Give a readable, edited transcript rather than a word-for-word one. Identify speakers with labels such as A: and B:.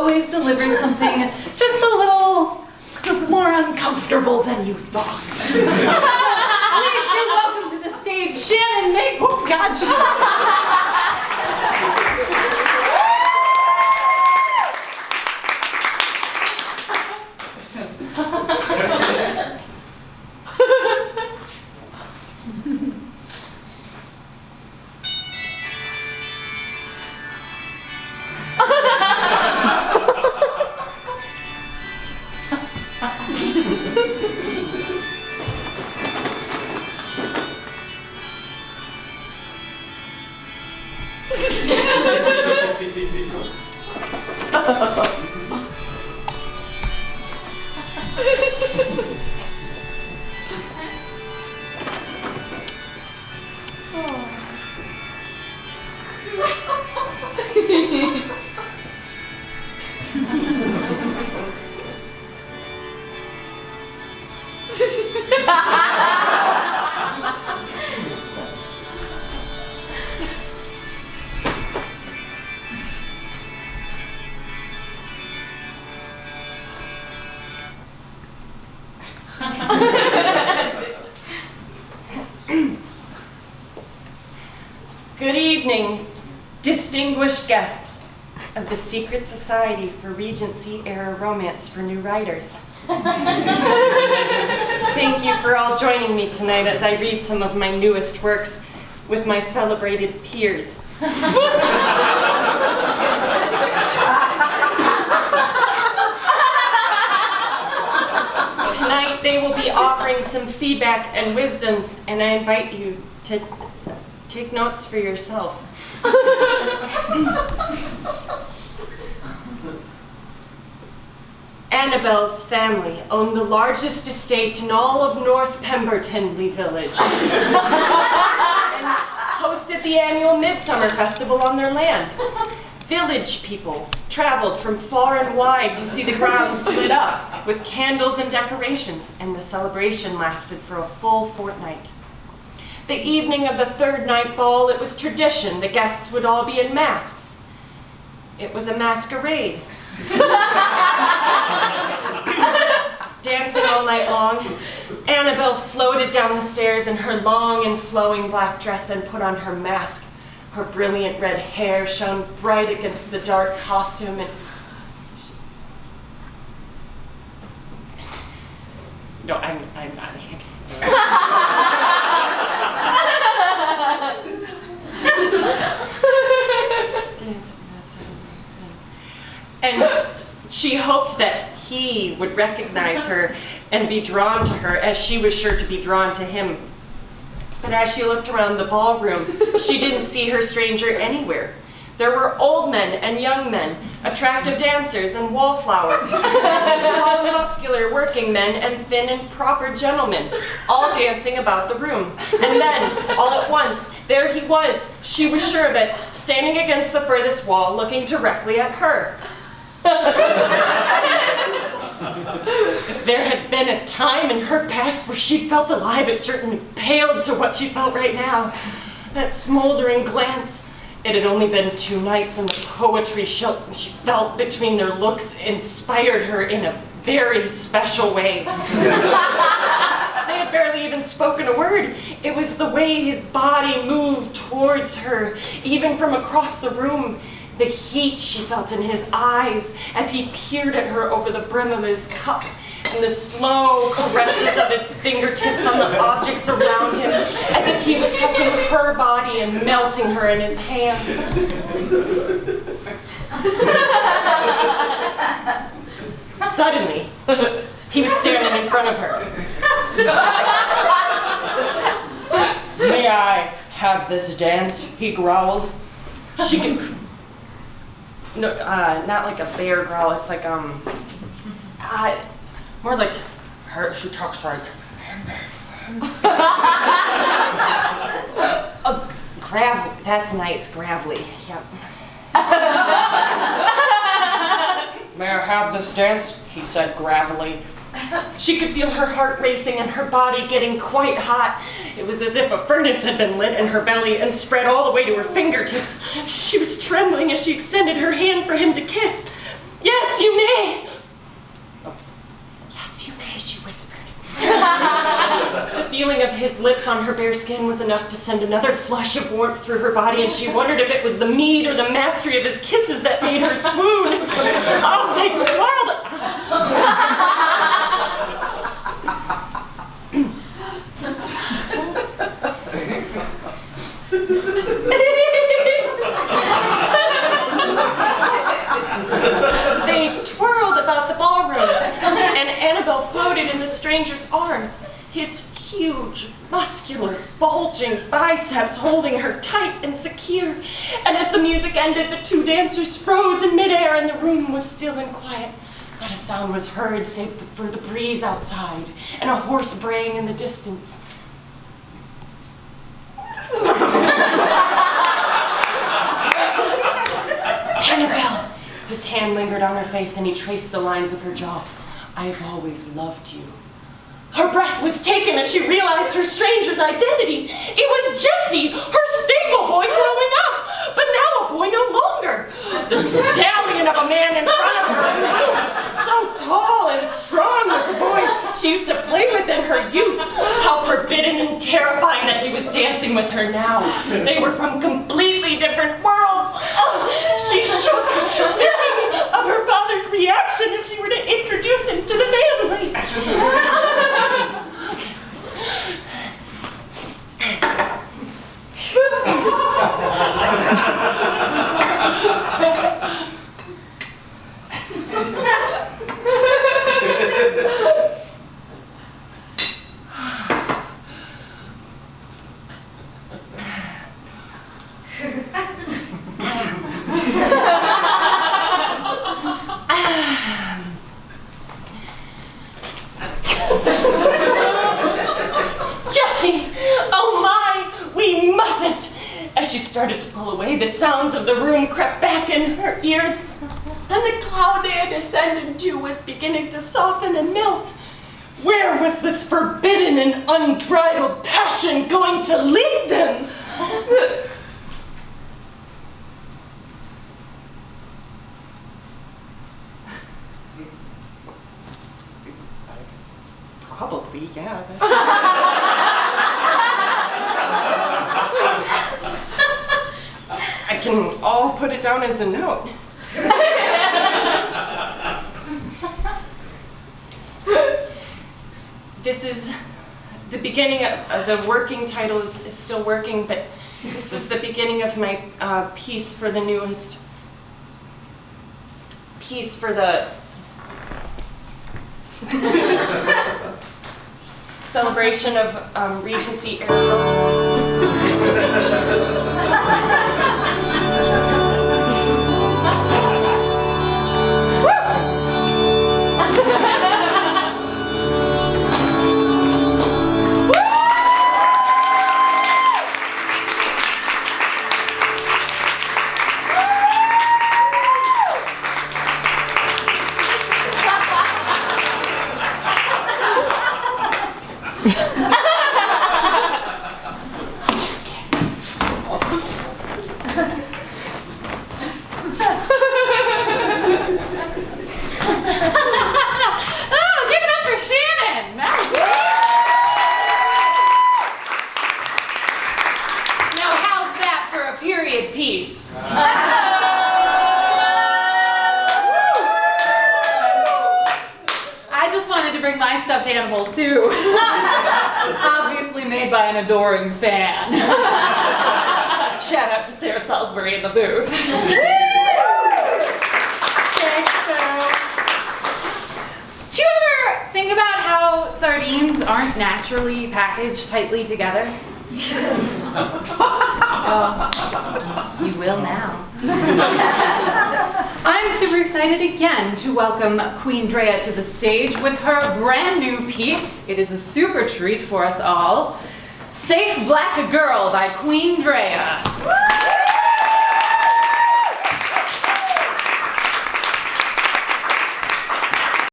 A: always delivers something just a little more uncomfortable than you thought. Please do welcome to the stage, Shannon. Oh God,
B: Good evening, distinguished guests of the Secret Society for Regency-era Romance for New Writers. Thank you for all joining me tonight as I read some of my newest works with my celebrated peers. Tonight they will be offering some feedback and wisdoms, and I invite you to take notes for yourself. Annabelle's family owned the largest estate in all of North Pembertonley Village and hosted the annual Midsummer Festival on their land. Village people traveled from far and wide to see the grounds lit up with candles and decorations, and the celebration lasted for a full fortnight. The evening of the third night ball, it was tradition the guests would all be in masks. It was a masquerade. Dancing all night long, Annabelle floated down the stairs in her long and flowing black dress and put on her mask. Her brilliant red hair shone bright against the dark costume, and no, I'm not here. And she hoped that he would recognize her and be drawn to her, as she was sure to be drawn to him. But as she looked around the ballroom, she didn't see her stranger anywhere. There were old men and young men, attractive dancers and wallflowers, tall, muscular working men and thin and proper gentlemen, all dancing about the room. And then, all at once, there he was, she was sure of it, standing against the furthest wall, looking directly at her. If there had been a time in her past where she felt alive, it certainly paled to what she felt right now. That smoldering glance. It had only been 2 nights, and the poetry she felt between their looks inspired her in a very special way. They had barely even spoken a word. It was the way his body moved towards her, even from across the room. The heat she felt in his eyes as he peered at her over the brim of his cup, and the slow caresses of his fingertips on the objects around him, as if he was touching her body and melting her in his hands. Suddenly, he was standing in front of her. "May I have this dance?" he growled. She could... No, not like a bear growl. It's like, more like her. She talks like, gravelly. That's nice, gravelly. Yep. "May I have this dance?" he said gravelly. She could feel her heart racing and her body getting quite hot. It was as if a furnace had been lit in her belly and spread all the way to her fingertips. She was trembling as she extended her hand for him to kiss. Yes, you may. Oh, yes, you may, she whispered. The feeling of his lips on her bare skin was enough to send another flush of warmth through her body, and she wondered if it was the mead or the mastery of his kisses that made her swoon. Oh, they twirled. They twirled about the ballroom, and Annabelle floated in the stranger's arms, his huge, muscular, bulging biceps holding her tight and secure. And as the music ended, the two dancers froze in midair, and the room was still and quiet. Not a sound was heard save for the breeze outside and a horse braying in the distance. Annabelle! His hand lingered on her face, and he traced the lines of her jaw. I've always loved you. Her breath was taken as she realized her stranger's identity. It was Jesse, her stable boy growing up, but now a boy no longer. The stallion of a man in front of her, so tall and strong was the boy she used to play with in her youth. How forbidden and terrifying that he was dancing with her now. They were from completely different worlds. Oh, she shook, thinking of her father's reaction if she were to introduce him to the family. Started to pull away, the sounds of the room crept back in her ears, and the cloud they had ascended to was beginning to soften and melt. Where was this forbidden and unbridled passion going to lead them? Probably, yeah. I can all put it down as a note. This is the beginning of the working title is still working, but this is the beginning of my piece for the newest piece for the celebration of Regency era.
A: Animal too. Obviously made by an adoring fan. Shout out to Sarah Salisbury in the booth. Do you ever think about how sardines aren't naturally packaged tightly together? You will now. I'm super excited again to welcome Queen Drea to the stage with her brand new piece. It is a super treat for us all. Safe Black Girl by Queen Drea.